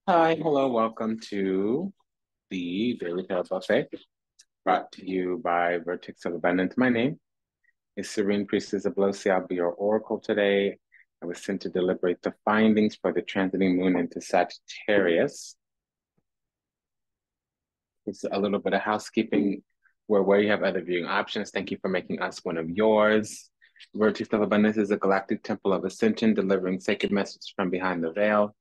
Hi, hello, welcome to the Daily Tale Buffet, brought to you by Vertex of Abundance. My name is Serene Priestess Abossi. I'll be your oracle today. I was sent to deliberate the findings for the transiting moon into Sagittarius. It's a little bit of housekeeping where you have other viewing options. Thank you for making us one of yours. Vertex of Abundance is a galactic temple of ascension, delivering sacred messages from behind the veil.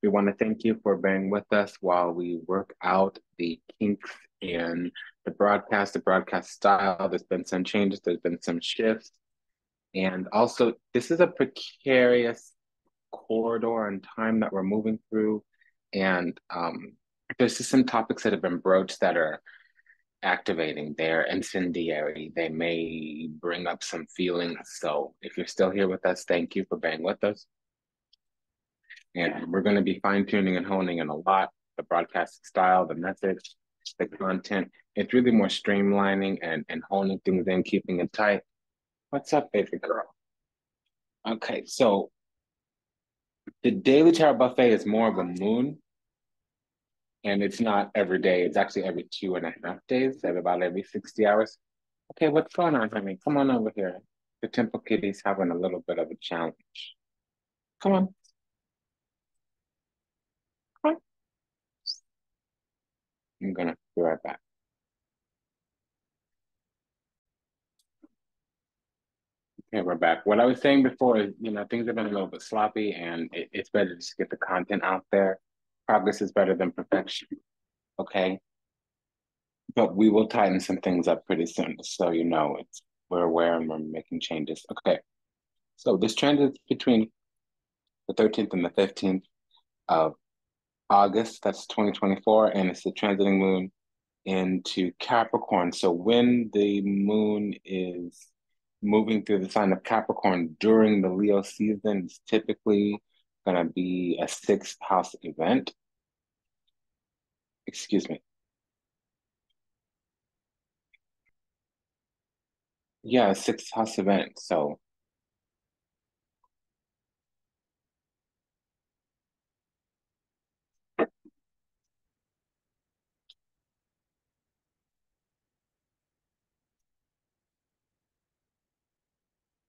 We want to thank you for bearing with us while we work out the kinks in the broadcast style. There's been some changes, there's been some shifts. And also, this is a precarious corridor and time that we're moving through. And there's just some topics that have been broached that are activating. They're incendiary. They may bring up some feelings. So if you're still here with us, thank you for being with us. And we're going to be fine tuning and honing in a lot the broadcasting style, the message, the content. It's really more streamlining and honing things in, keeping it tight. What's up, baby girl? Okay, so the Daily Tarot Buffet is more of a moon, and it's not every day. It's actually every 2.5 days, at about every 60 hours. Okay, what's going on, honey? Come on over here. The Temple Kitty's having a little bit of a challenge. Come on. Come on. I'm gonna be right back. Okay, we're back. What I was saying before is, things have been a little bit sloppy, and it's better to just get the content out there. Progress is better than perfection. Okay, but we will tighten some things up pretty soon, so we're aware and we're making changes. Okay, so this trend is between the 13th and the 15th of August. That's 2024, and it's the transiting moon into Capricorn. So when the moon is moving through the sign of Capricorn during the Leo season, it's typically going to be a sixth house event. Excuse me. Yeah, a sixth house event. So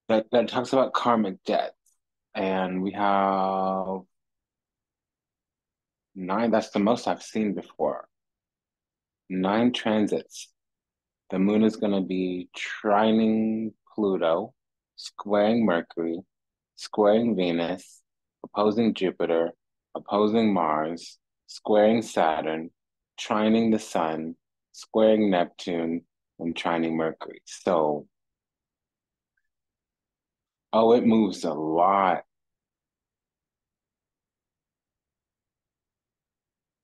that talks about karmic debt. And we have nine. That's the most I've seen before. 9 transits. The moon is going to be trining Pluto, squaring Mercury, squaring Venus, opposing Jupiter, opposing Mars, squaring Saturn, trining the Sun, squaring Neptune, and trining Mercury. So, oh, it moves a lot.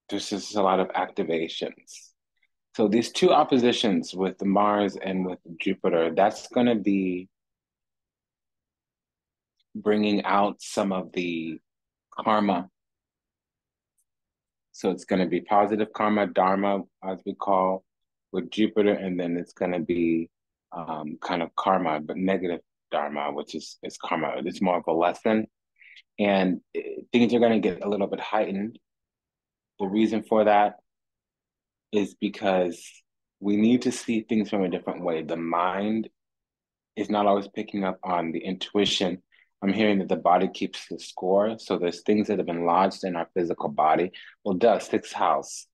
There's just a lot of activations. So these two oppositions with Mars and with Jupiter, that's going to be bringing out some of the karma. So it's going to be positive karma, dharma, as we call with Jupiter, and then it's going to be kind of karma, but negative dharma, which is karma. It's more of a lesson, and things are going to get a little bit heightened. The reason for that is because we need to see things from a different way. The mind is not always picking up on the intuition. I'm hearing that the body keeps the score. So there's things that have been lodged in our physical body. Well, duh, sixth house.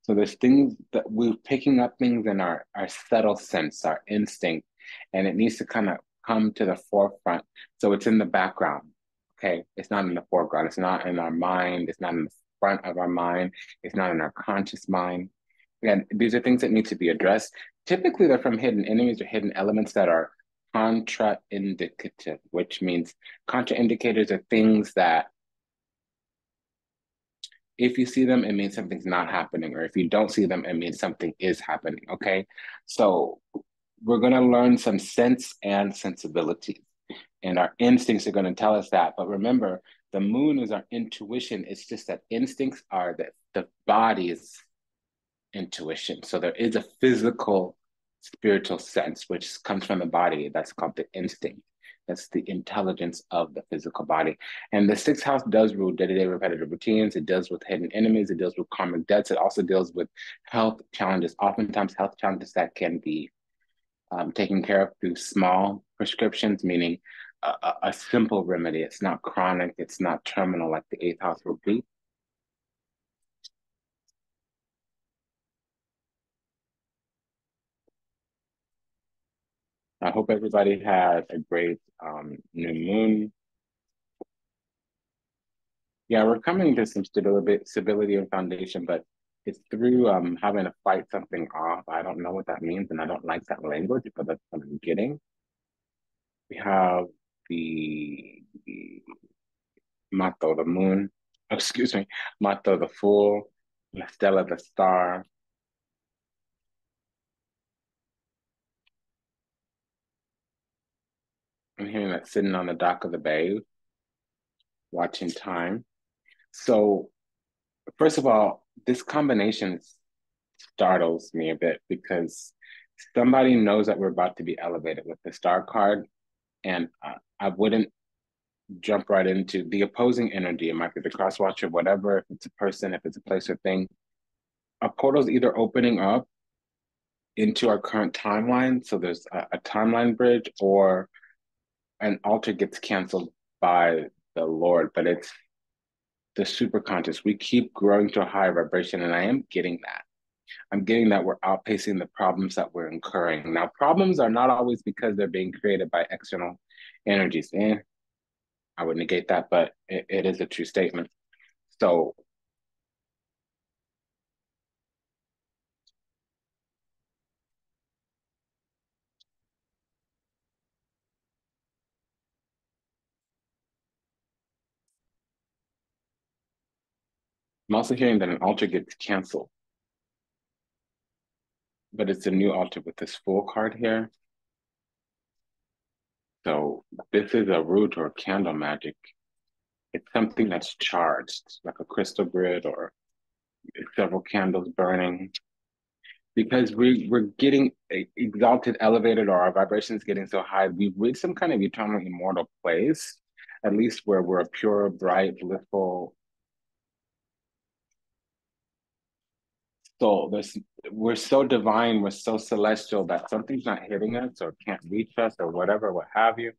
So there's things that we're picking up things in our subtle sense, our instinct, and it needs to kind of come to the forefront. So it's in the background. Okay. It's not in the foreground. It's not in our mind. It's not in the front of our mind. It's not in our conscious mind. And these are things that need to be addressed. Typically, they're from hidden enemies or hidden elements that are contraindicative, which means contraindicators are things that if you see them, it means something's not happening, or if you don't see them, it means something is happening. Okay. So we're going to learn some sense and sensibilities, and our instincts are going to tell us that. But remember, the moon is our intuition. It's just that instincts are the body's intuition. So there is a physical spiritual sense which comes from the body. That's called the instinct. That's the intelligence of the physical body. And the sixth house does rule day-to-day repetitive routines. It deals with hidden enemies. It deals with karmic debts. It also deals with health challenges, oftentimes health challenges that can be taken care of through small prescriptions, meaning a simple remedy. It's not chronic. It's not terminal like the eighth house will be. I hope everybody had a great new moon. Yeah, we're coming to some stability and foundation, but it's through having to fight something off. I don't know what that means, and I don't like that language, but that's what I'm getting. We have the Mato, the moon. Excuse me, Mato, the fool. La Stella, the star. I'm hearing that sitting on the dock of the bay, watching time. So, first of all, this combination startles me a bit because somebody knows that we're about to be elevated with the star card, and I wouldn't jump right into the opposing energy. It might be the cross watcher, whatever. If it's a person, if it's a place or thing, a portal's either opening up into our current timeline, so there's a timeline bridge, or an altar gets canceled by the Lord, but it's the super conscious. We keep growing to a higher vibration, and I am getting that. I'm getting that we're outpacing the problems that we're incurring. Now, problems are not always because they're being created by external energies. And I would negate that, but it is a true statement. So I'm also hearing that an altar gets canceled, but it's a new altar with this full card here. So this is a root or candle magic. It's something that's charged, like a crystal grid or several candles burning. Because we're getting exalted, elevated, or our vibrations getting so high, we've reached some kind of eternal, immortal place, at least where we're a pure, bright, blissful soul. We're so divine, we're so celestial that something's not hitting us or can't reach us or whatever, what have you.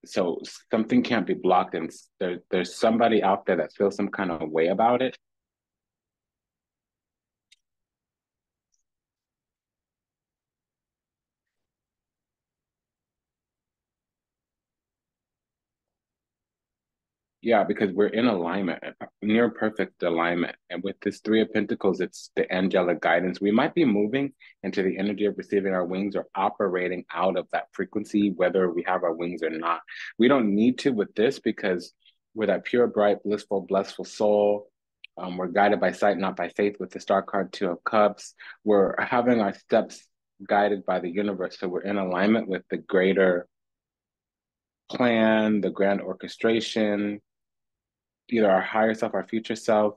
So something can't be blocked, and there's somebody out there that feels some kind of way about it. Yeah, because we're in alignment, near perfect alignment. And with this Three of Pentacles, it's the angelic guidance. We might be moving into the energy of receiving our wings or operating out of that frequency, whether we have our wings or not. We don't need to with this because we're that pure, bright, blissful, blissful soul. We're guided by sight, not by faith, with the star card, Two of Cups. We're having our steps guided by the universe. So we're in alignment with the greater plan, the grand orchestration, either our higher self, our future self.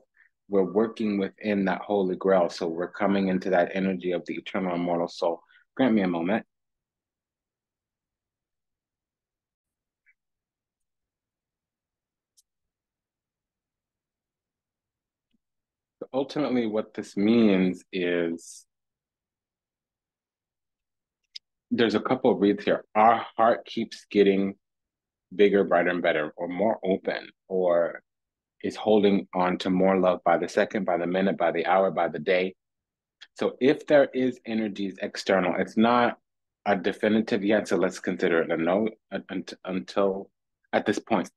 We're working within that holy grail. So we're coming into that energy of the eternal immortal soul. Grant me a moment. So ultimately, what this means is there's a couple of reads here. Our heart keeps getting bigger, brighter, and better, or more open, or is holding on to more love by the second, by the minute, by the hour, by the day. So if there is energies external, it's not a definitive yet. So let's consider it a no until at this point.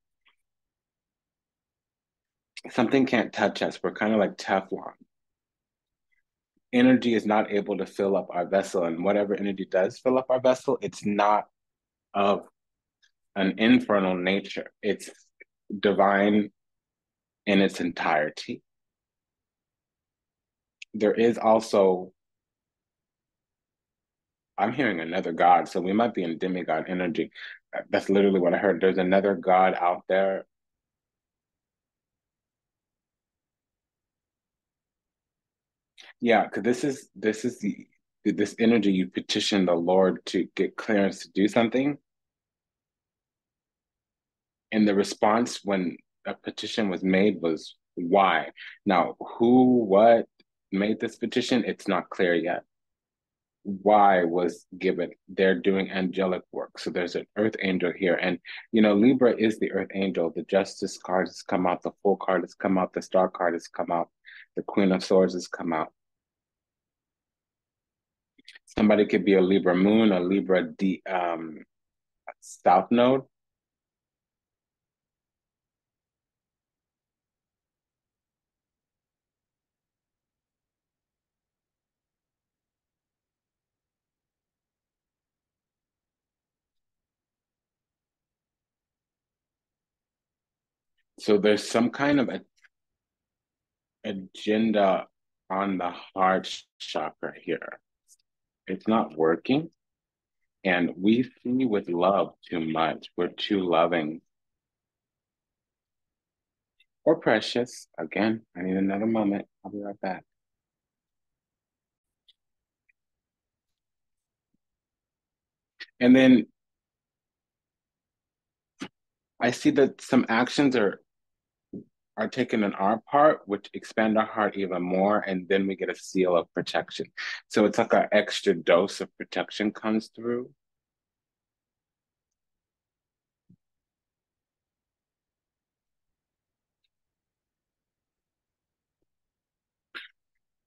Something can't touch us. We're kind of like Teflon. Energy is not able to fill up our vessel, and whatever energy does fill up our vessel, it's not of an infernal nature. It's divine in its entirety. There is also, I'm hearing another God, so we might be in demigod energy. That's literally what I heard. There's another God out there. Yeah, because this is the this energy, you petition the Lord to get clearance to do something. And the response when a petition was made was why. Now, who, what made this petition? It's not clear yet. Why was given. They're doing angelic work. So there's an earth angel here. And, Libra is the earth angel. The justice card has come out. The Fool card has come out. The star card has come out. The Queen of Swords has come out. Somebody could be a Libra moon, a Libra south node. So there's some kind of agenda on the heart chakra here. It's not working. And we see with love too much. We're too loving. Or precious. Again, I need another moment. I'll be right back. And then I see that some actions are taken on our part, which expand our heart even more, and then we get a seal of protection. So it's like an extra dose of protection comes through.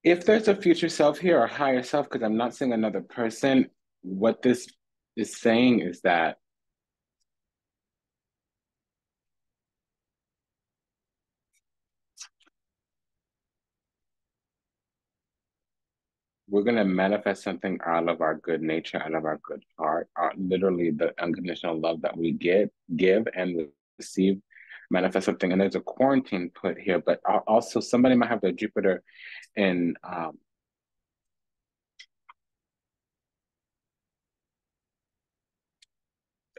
If there's a future self here or higher self, because I'm not seeing another person, what this is saying is that we're going to manifest something out of our good nature, out of our good heart, literally the unconditional love that we give and receive, manifest something. And there's a quarantine put here, but also somebody might have their Jupiter in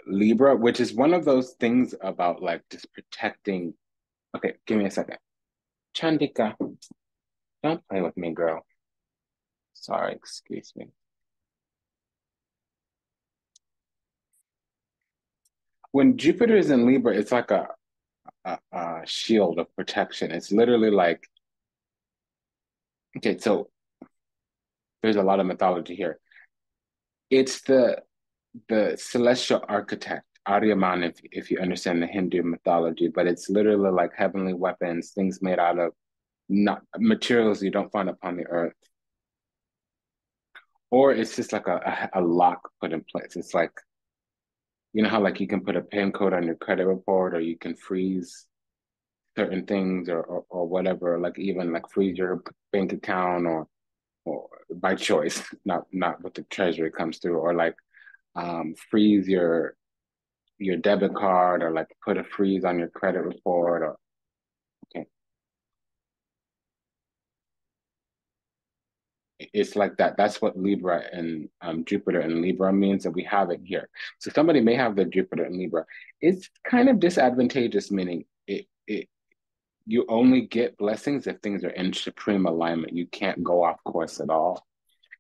Libra, which is one of those things about like just protecting. Okay, give me a second. Chandika, don't play with me, girl. Sorry, excuse me. When Jupiter is in Libra, it's like a shield of protection. It's literally like, okay, so there's a lot of mythology here. It's the celestial architect, Aryaman, if you understand the Hindu mythology, but it's literally like heavenly weapons, things made out of not materials you don't find upon the earth. Or it's just like a lock put in place. It's like, how like you can put a PIN code on your credit report, or you can freeze certain things, or whatever, like even like freeze your bank account, or by choice, not what the treasury comes through, or like freeze your debit card, or like put a freeze on your credit report, or okay. It's like that. That's what Libra and Jupiter and Libra means, that we have it here. So somebody may have the Jupiter and Libra. It's kind of disadvantageous, meaning you only get blessings if things are in supreme alignment. You can't go off course at all.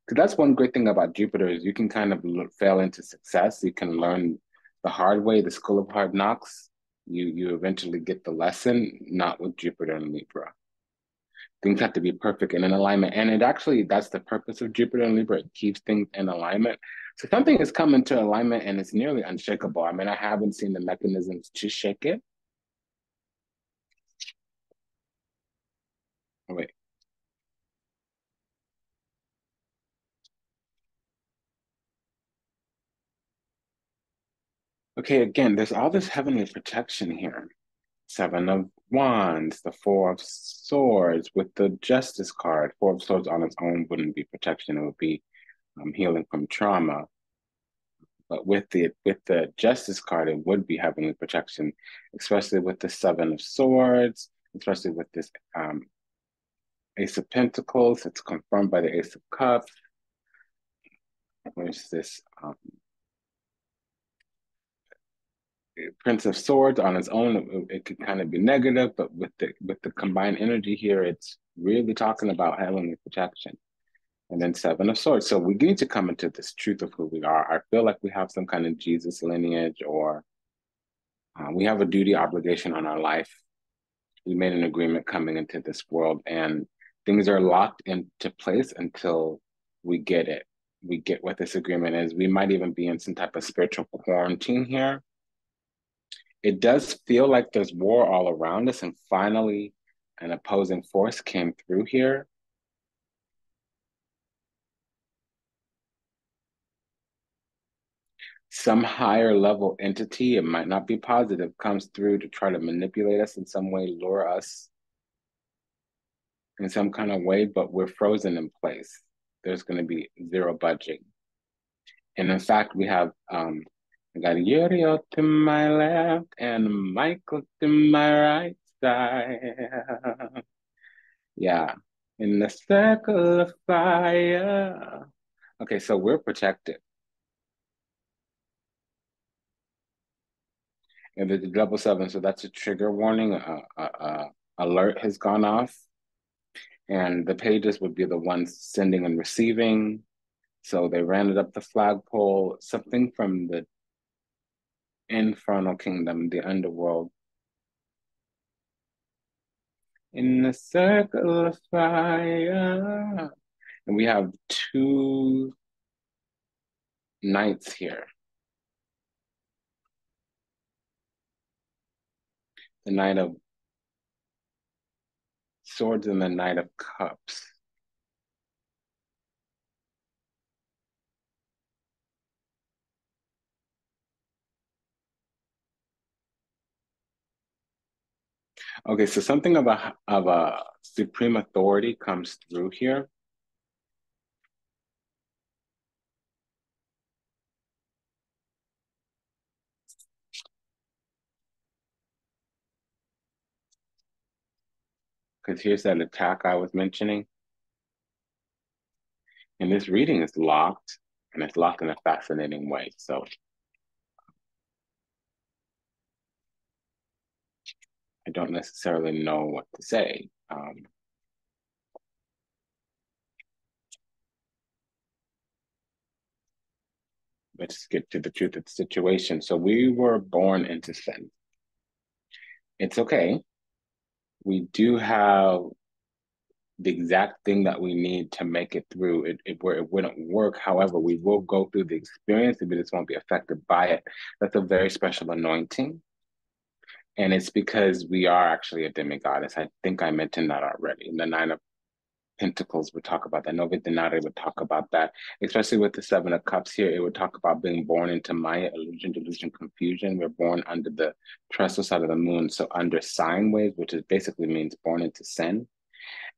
Because that's one great thing about Jupiter is you can kind of fail into success. You can learn the hard way, the school of hard knocks. You eventually get the lesson, not with Jupiter and Libra. Things have to be perfect and in alignment. And that's the purpose of Jupiter and Libra. It keeps things in alignment. So something has come into alignment and it's nearly unshakable. I mean, I haven't seen the mechanisms to shake it. Oh, wait. Okay, again, there's all this heavenly protection here. Seven of Wands, the Four of Swords with the Justice card. Four of Swords on its own wouldn't be protection. It would be healing from trauma. But with the Justice card, it would be heavenly protection, especially with the Seven of Swords, especially with this Ace of Pentacles. It's confirmed by the Ace of Cups. There's this Prince of Swords on its own. It could kind of be negative, but with the combined energy here, it's really talking about heavenly protection. And then Seven of Swords. So we need to come into this truth of who we are. I feel like we have some kind of Jesus lineage, or we have a duty obligation on our life. We made an agreement coming into this world, and things are locked into place until we get it. We get what this agreement is. We might even be in some type of spiritual quarantine here. It does feel like there's war all around us, and finally an opposing force came through here. Some higher level entity, it might not be positive, comes through to try to manipulate us in some way, lure us in some kind of way, but we're frozen in place. There's going to be zero budging. And in fact, we have I got Uriel to my left and Michael to my right side. Yeah, in the circle of fire. Okay, so we're protected. And there's a double seven, so that's a trigger warning. Alert has gone off, and the pages would be the ones sending and receiving. So they ran it up the flagpole. Something from the infernal kingdom, the underworld. In the circle of fire. And we have two knights here. The Knight of Swords and the Knight of Cups. Okay, so something of a supreme authority comes through here. Because here's that attack I was mentioning. And this reading is locked, and it's locked in a fascinating way. So I don't necessarily know what to say. Let's get to the truth of the situation. So we were born into sin. It's okay. We do have the exact thing that we need to make it through. It wouldn't work. However, we will go through the experience, we just won't be affected by it. That's a very special anointing. And it's because we are actually a demigoddess. I think I mentioned that already. In the Nine of Pentacles would talk about that. Nove Denari would talk about that, especially with the Seven of Cups here. It would talk about being born into Maya, illusion, delusion, confusion. We're born under the trestle side of the moon, so under sine waves, which is basically means born into sin.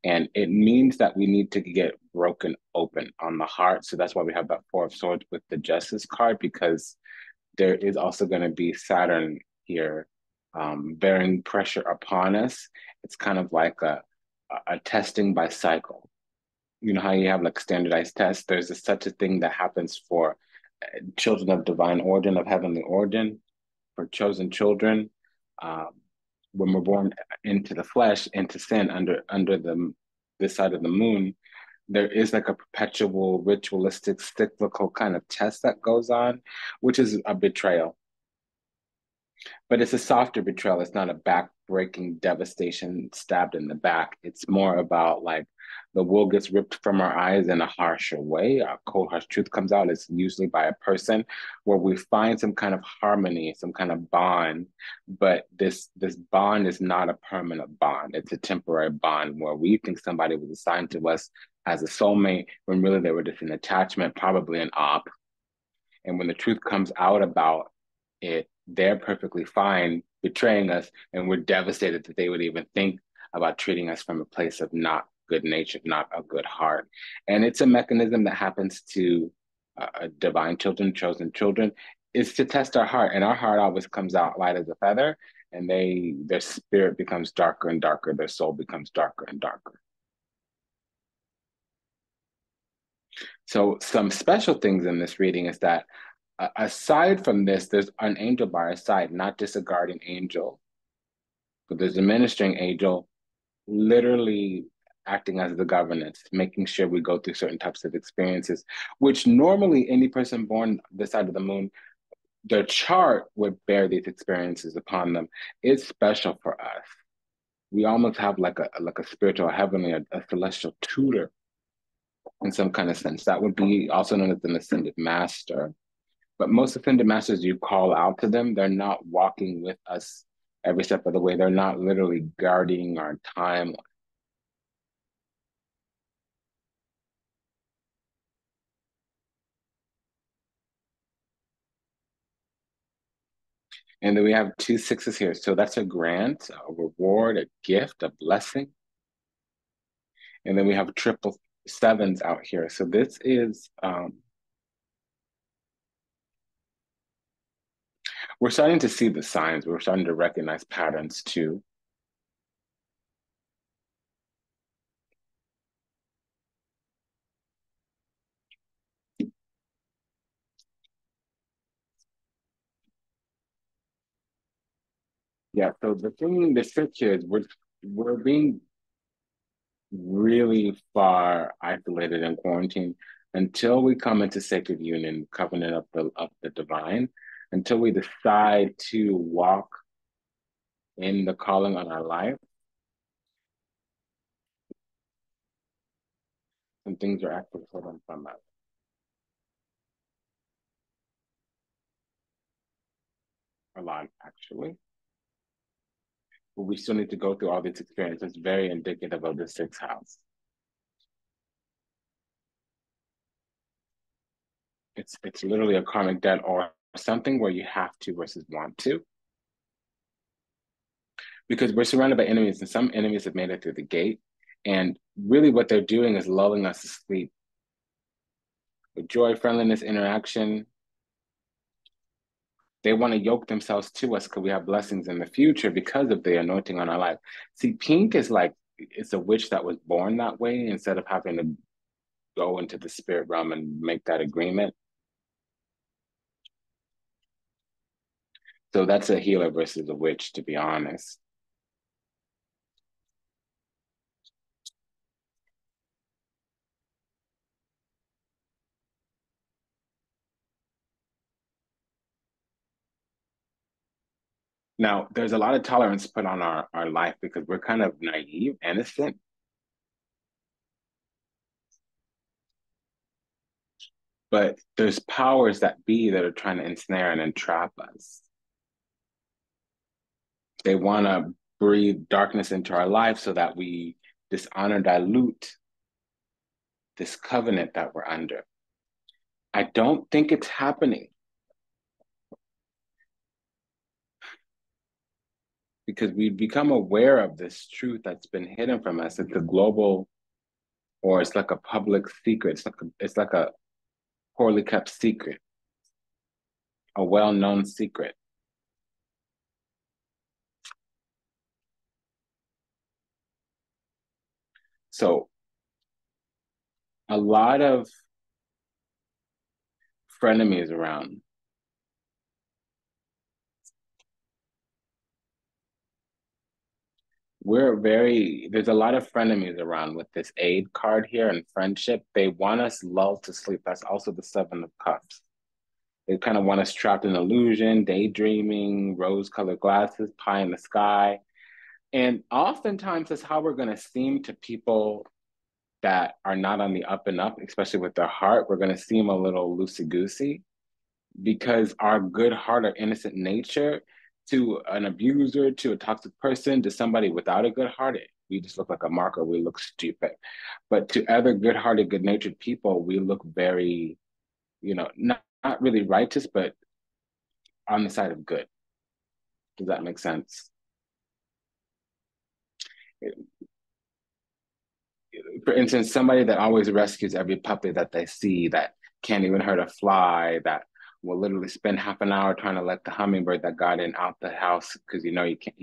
And it means that we need to get broken open on the heart. So that's why we have that Four of Swords with the Justice card, because there is also going to be Saturn here bearing pressure upon us. It's kind of like a testing by cycle. You know how you have like standardized tests? There's such a thing that happens for children of divine origin, of heavenly origin, for chosen children. Um, when we're born into the flesh, into sin, under this side of the moon, there is like a perpetual ritualistic cyclical kind of test that goes on, which is a betrayal. But it's a softer betrayal. It's not a back-breaking devastation stabbed in the back. It's more about like the wool gets ripped from our eyes in a harsher way. Our cold, harsh truth comes out. It's usually by a person where we find some kind of harmony, some kind of bond. But this bond is not a permanent bond. It's a temporary bond where we think somebody was assigned to us as a soulmate when really they were just an attachment, probably an op. And when the truth comes out about it, they're perfectly fine betraying us, and we're devastated that they would even think about treating us from a place of not good nature, not a good heart. And it's a mechanism that happens to divine children, chosen children, is to test our heart. And our heart always comes out light as a feather, and their spirit becomes darker and darker, their soul becomes darker and darker. So some special things in this reading is that aside from this, there's an angel by our side, not just a guardian angel, but there's a ministering angel literally acting as the governance, making sure we go through certain types of experiences, which normally any person born this side of the moon, their chart would bear these experiences upon them. It's special for us. We almost have like a spiritual heavenly, a celestial tutor in some kind of sense. That would be also known as an ascended master. But most ascended masters, you call out to them, they're not walking with us every step of the way. They're not literally guarding our time. And then we have two sixes here. So that's a grant, a reward, a gift, a blessing. And then we have triple sevens out here. So this is, we're starting to see the signs. We're starting to recognize patterns too. Yeah, so the thing, the trick here is we're being really far isolated and quarantined until we come into sacred union, covenant of the divine, until we decide to walk in the calling on our life. And things are actually holding from us a lot, actually. But we still need to go through all these experiences. It's very indicative of the sixth house. It's literally a karmic debt or something where you have to versus want to. Because we're surrounded by enemies, and some enemies have made it through the gate. And really, what they're doing is lulling us to sleep with joy, friendliness, interaction. They want to yoke themselves to us because we have blessings in the future because of the anointing on our life. See, pink is like it's a witch that was born that way instead of having to go into the spirit realm and make that agreement. So that's a healer versus a witch, to be honest. Now, there's a lot of tolerance put on our life because we're kind of naive, innocent, but there's powers that be that are trying to ensnare and entrap us. They want to breathe darkness into our life so that we dishonor, dilute this covenant that we're under. I don't think it's happening because we've become aware of this truth that's been hidden from us. It's a global, or it's like a public secret. It's like a poorly kept secret, a well-known secret. So a lot of frenemies around. There's a lot of frenemies around with this aid card here and friendship. They want us lulled to sleep. That's also the Seven of Cups. They kind of want us trapped in illusion, daydreaming, rose-colored glasses, pie in the sky. And oftentimes that's how we're going to seem to people that are not on the up and up, especially with their heart. We're going to seem a little loosey-goosey because our good heart, our innocent nature, to an abuser, to a toxic person, to somebody without a good heart, we just look like a marker. We look stupid. But to other good-hearted, good-natured people, we look very, not really righteous, but on the side of good. Does that make sense? For instance, somebody that always rescues every puppy that they see that can't even hurt a fly, that will literally spend half an hour trying to let the hummingbird that got in out the house because you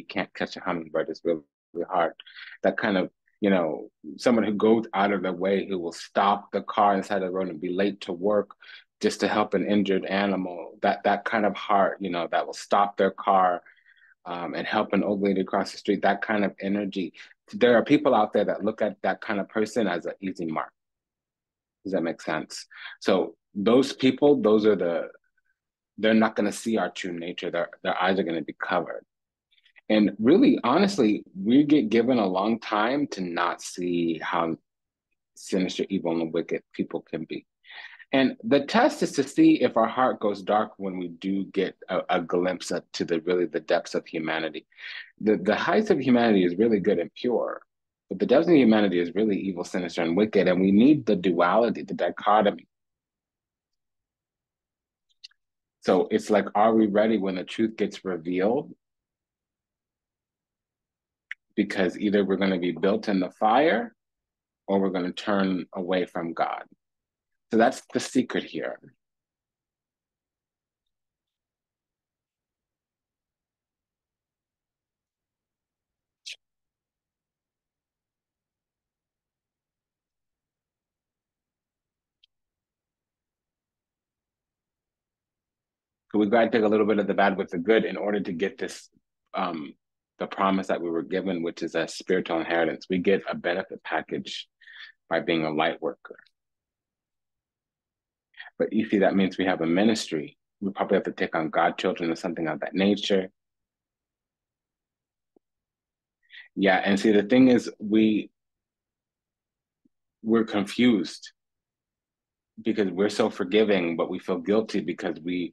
can't catch a hummingbird. It's really, really hard. That kind of, someone who goes out of their way, who will stop the car inside the road and be late to work just to help an injured animal. That kind of heart, that will stop their car and help an old lady across the street, that kind of energy. there are people out there that look at that kind of person as an easy mark. Does that make sense? So those people, they're not going to see our true nature. Their eyes are going to be covered. And really, honestly, we get given a long time to not see how sinister, evil, and wicked people can be. And the test is to see if our heart goes dark when we do get a glimpse to the depths of humanity. The heights of humanity is really good and pure, but the depths of humanity is really evil, sinister, and wicked. And we need the duality, the dichotomy. So it's like, are we ready when the truth gets revealed? Because either we're going to be built in the fire or we're going to turn away from God. So that's the secret here. So we got to take a little bit of the bad with the good in order to get this, the promise that we were given, which is a spiritual inheritance. We get a benefit package by being a light worker. But you see, that means we have a ministry. We probably have to take on godchildren or something of that nature. Yeah, and see, the thing is, we're confused because we're so forgiving, but we feel guilty because we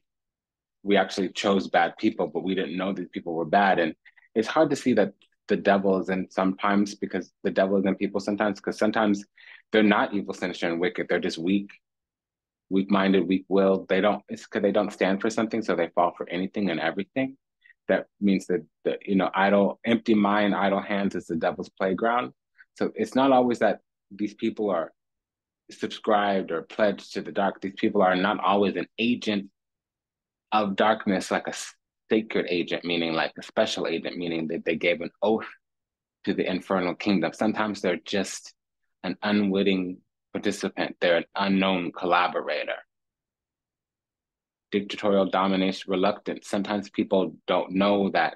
actually chose bad people, but we didn't know these people were bad. And it's hard to see that the devil is in sometimes, because the devil is in people sometimes, because sometimes they're not evil, sinister, and wicked. They're just weak-minded, weak-willed. It's because they don't stand for something, so they fall for anything and everything. That means that empty mind, idle hands is the devil's playground. So it's not always that these people are subscribed or pledged to the dark. These people are not always an agent of darkness, like a sacred agent, meaning like a special agent, meaning that they gave an oath to the infernal kingdom. Sometimes they're just an unwitting participant. They're an unknown collaborator. Dictatorial domination, reluctance. Sometimes people don't know that.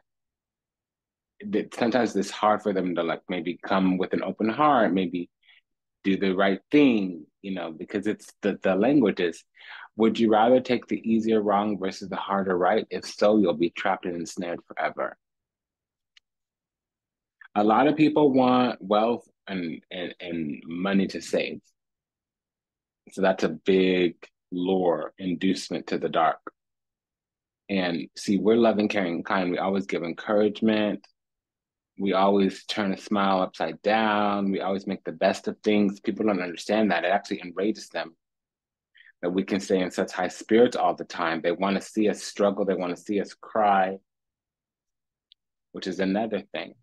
Sometimes it's hard for them to like maybe come with an open heart, maybe do the right thing, because it's the language is, would you rather take the easier wrong versus the harder right? If so, you'll be trapped and ensnared forever. A lot of people want wealth and money to save. So that's a big lure, inducement to the dark. And see, we're loving, caring, kind. We always give encouragement. We always turn a smile upside down. We always make the best of things. People don't understand that. It actually enrages them that we can stay in such high spirits all the time. They want to see us struggle. They want to see us cry, which is another thing.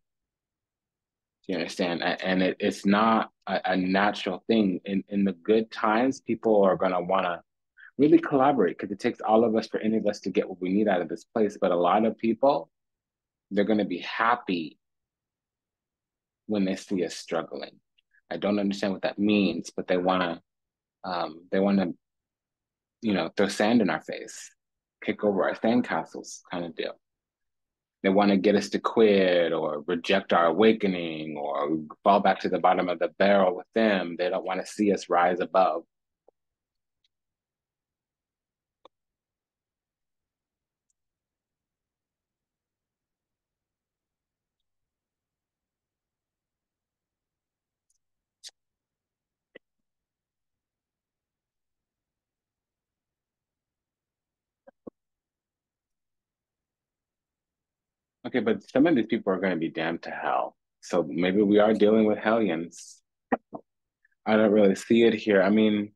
Do you understand? And it's not a natural thing. In the good times, people are going to want to really collaborate because it takes all of us for any of us to get what we need out of this place. But a lot of people, they're going to be happy when they see us struggling. I don't understand what that means, but they want to, throw sand in our face, kick over our sandcastles kind of deal. They want to get us to quit or reject our awakening or fall back to the bottom of the barrel with them. They don't want to see us rise above. Okay, but some of these people are going to be damned to hell. So maybe we are dealing with hellions. I don't really see it here. I mean,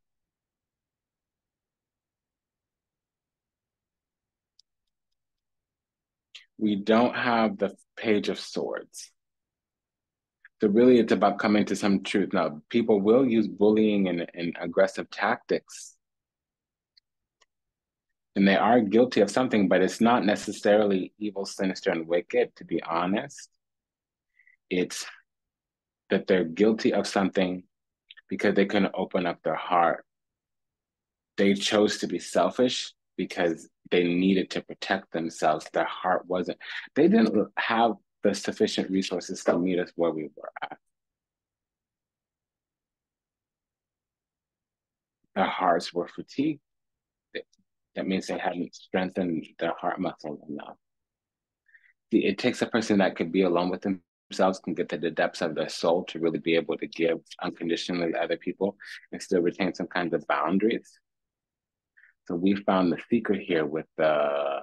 we don't have the Page of Swords. So really it's about coming to some truth. Now, people will use bullying and aggressive tactics. And they are guilty of something, but it's not necessarily evil, sinister, and wicked, to be honest. It's that they're guilty of something because they couldn't open up their heart. They chose to be selfish because they needed to protect themselves. Their heart wasn't, they didn't have the sufficient resources to meet us where we were at. Their hearts were fatigued. That means they hadn't strengthened their heart muscle enough. See, it takes a person that could be alone with themselves, can get to the depths of their soul to really be able to give unconditionally to other people and still retain some kinds of boundaries. So we found the secret here with the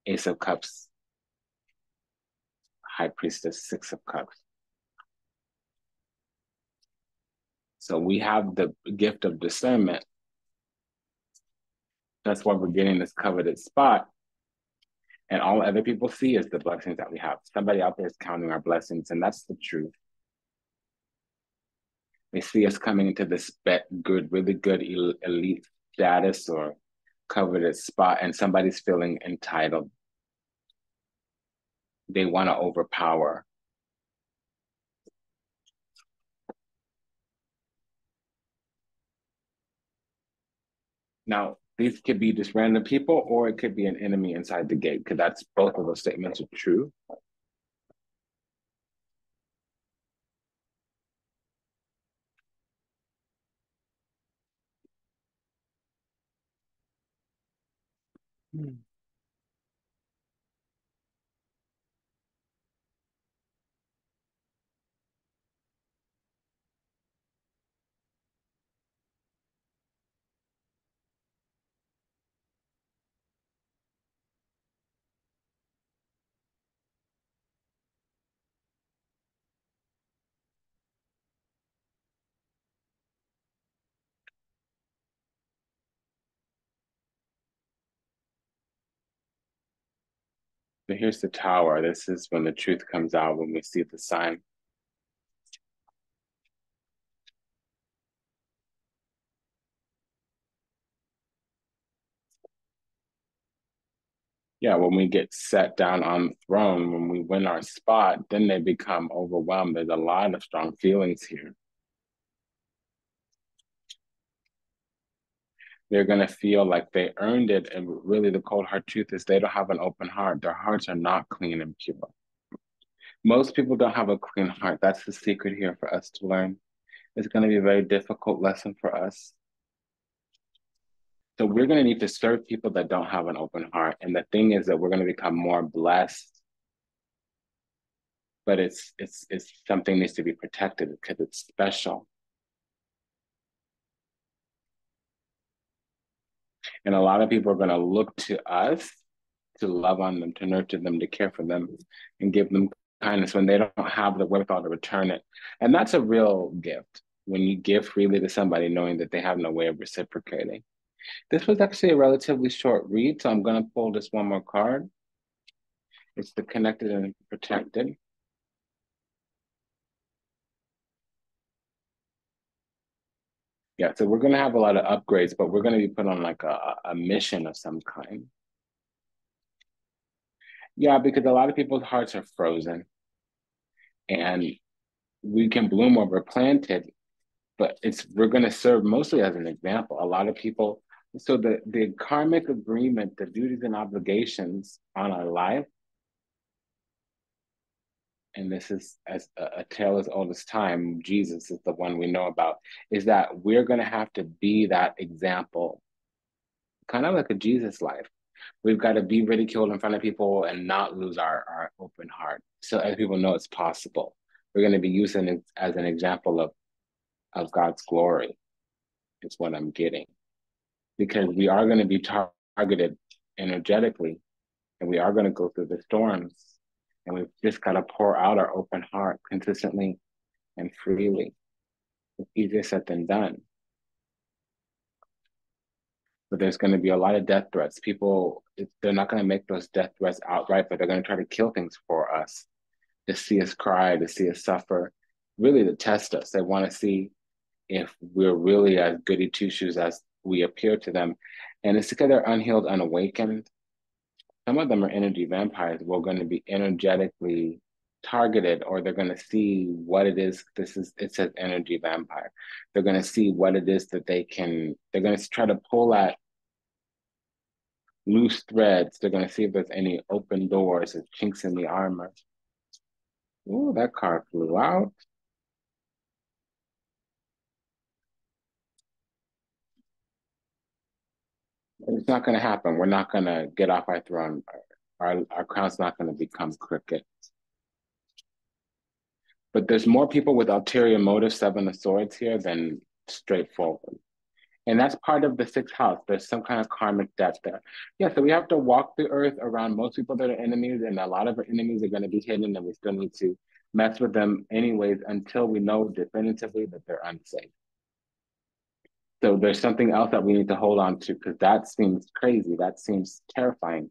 Ace of Cups, High Priestess, Six of Cups. So we have the gift of discernment. That's why we're getting this coveted spot. And all other people see is the blessings that we have. Somebody out there is counting our blessings, and that's the truth. They see us coming into this good, really good elite status or coveted spot, and somebody's feeling entitled. They want to overpower. Now, these could be just random people, or it could be an enemy inside the gate, because that's both of those statements are true. So here's the tower. This is when the truth comes out, when we see the sign. Yeah, when we get set down on the throne, when we win our spot, then they become overwhelmed. There's a lot of strong feelings here. They're going to feel like they earned it. And really, the cold hard truth is they don't have an open heart. Their hearts are not clean and pure. Most people don't have a clean heart. That's the secret here for us to learn. It's going to be a very difficult lesson for us. So we're going to need to serve people that don't have an open heart. And the thing is that we're going to become more blessed. But it's something needs to be protected because it's special. And a lot of people are going to look to us to love on them, to nurture them, to care for them, and give them kindness when they don't have the wherewithal to return it. And that's a real gift when you give freely to somebody knowing that they have no way of reciprocating. This was actually a relatively short read, so I'm going to pull just one more card. It's the connected and protected. Yeah, so we're going to have a lot of upgrades, but we're going to be put on like a mission of some kind. Yeah, because a lot of people's hearts are frozen and we can bloom where we're planted, but we're going to serve mostly as an example. A lot of people, so the karmic agreement, the duties and obligations on our life, and this is as a tale as old as time, Jesus is the one we know about, is that we're going to have to be that example, kind of like a Jesus life. We've got to be ridiculed in front of people and not lose our open heart. So as people know it's possible. We're going to be using it as an example of God's glory, is what I'm getting. Because we are going to be targeted energetically, and we are going to go through the storms, and we've just got to pour out our open heart consistently and freely. It's easier said than done. But there's going to be a lot of death threats. People, they're not going to make those death threats outright, but they're going to try to kill things for us, to see us cry, to see us suffer, really to test us. They want to see if we're really as goody two-shoes as we appear to them. And it's because they're unhealed, unawakened. Some of them are energy vampires. We're going to be energetically targeted, or they're going to see what it is. It says energy vampire. They're going to see what it is that they're going to try to pull at loose threads. They're going to see if there's any open doors or chinks in the armor. Ooh, that card flew out. It's not going to happen. We're not going to get off our throne. Our crown's not going to become crooked. But there's more people with ulterior motives, Seven of Swords here, than straightforward. And that's part of the sixth house. There's some kind of karmic debt there. Yeah, so we have to walk the earth around most people that are enemies, and a lot of our enemies are going to be hidden, and we still need to mess with them anyways until we know definitively that they're unsafe. So there's something else that we need to hold on to because that seems crazy. That seems terrifying.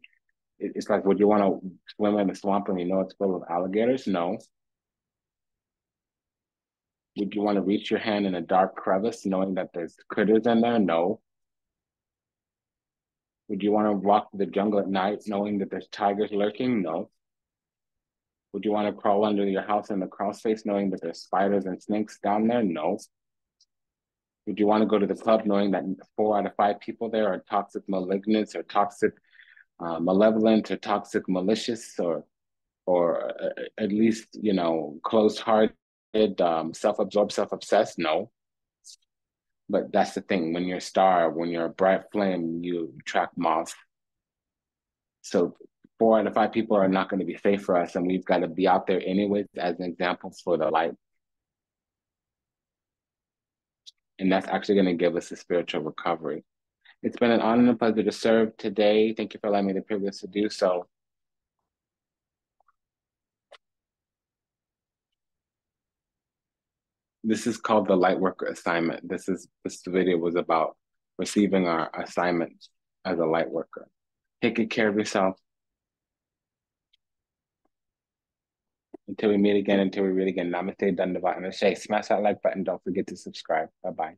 It's like, would you want to swim in the swamp when you know it's full of alligators? No. Would you want to reach your hand in a dark crevice knowing that there's critters in there? No. Would you want to walk the jungle at night knowing that there's tigers lurking? No. Would you want to crawl under your house in the crawl space knowing that there's spiders and snakes down there? No. Would you want to go to the club knowing that 4 out of 5 people there are toxic malignants or toxic malevolent or toxic malicious or at least closed-hearted, self-absorbed, self-obsessed? No. But that's the thing. When you're a star, when you're a bright flame, you attract moths. So 4 out of 5 people are not going to be safe for us, and we've got to be out there anyways as an example for the light. And that's actually going to give us a spiritual recovery. It's been an honor and a pleasure to serve today. Thank you for allowing me the privilege to do so. This is called the Lightworker assignment. This video was about receiving our assignment as a light worker. Take good care of yourself. Until we meet again, until we read again. Namaste, Dandava, and Smash that like button. Don't forget to subscribe. Bye-bye.